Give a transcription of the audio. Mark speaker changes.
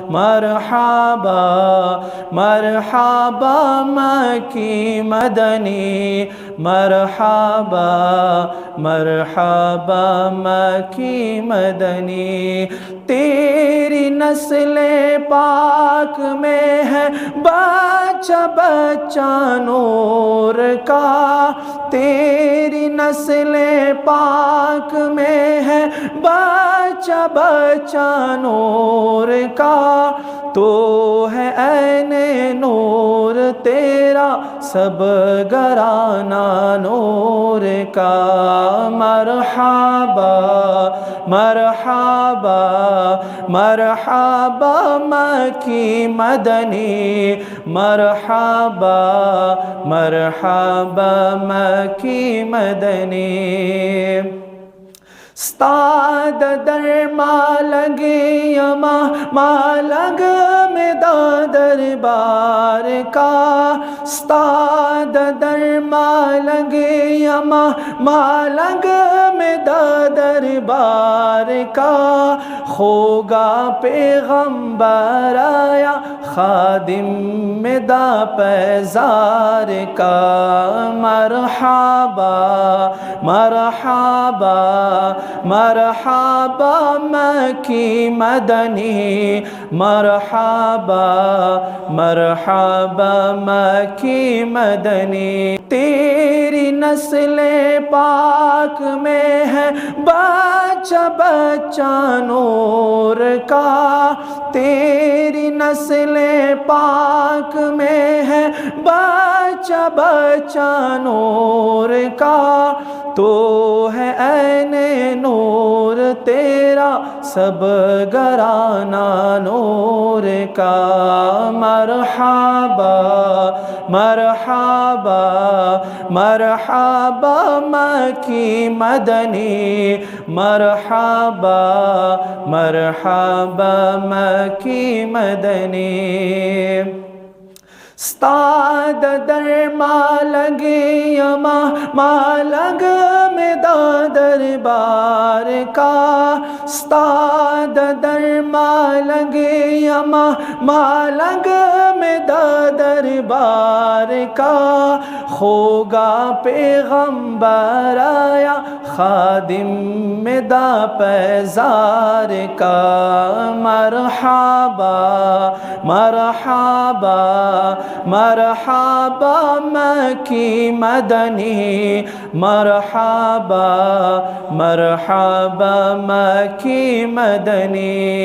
Speaker 1: مرحبا مرحبا مکی مدنی مرحبا مرحبا مکی مدنی تیری نسل پاک میں ہے بچہ بچہ نور کا تیری نسل پاک میں ہے بچہ بچہ نور کا تو ہے عین نور تیرا سب گھرانہ نور کا مرحبا مرحبا مرحبا مکی مدنی مرحبا مرحبا مکی مدنی استاد در مالنگ یما مالنگ میں دربار کا استاد در مالنگ یما مالنگ میں دربار کا ہوگا پیغمبر آیا خادم میں دا پیزار کا مرحبا مرحبا مرحبا مکی مدنی مرحبا مرحبا مکی مدنی تیری نسل پاک میں ہے بچہ بچہ نور کا تیری نسل پاک میں ہے بچہ بچہ نور کا تو ہے عین نور تیرا سب گھرانہ نور کا مرحبا مرحبا مرحبا مکی مدنی مرحبا مرحبا مکی مدنی استاد در مالنگ یما مالنگ میں دربار کا استاد در مالنگ یما مالنگ میں دربار کا ہوگا پیغمبر آیا خادم میں دا پیزار کا مرحبا مرحبا مرحبا مکی مدنی مرحبا مرحبا مکی مدنی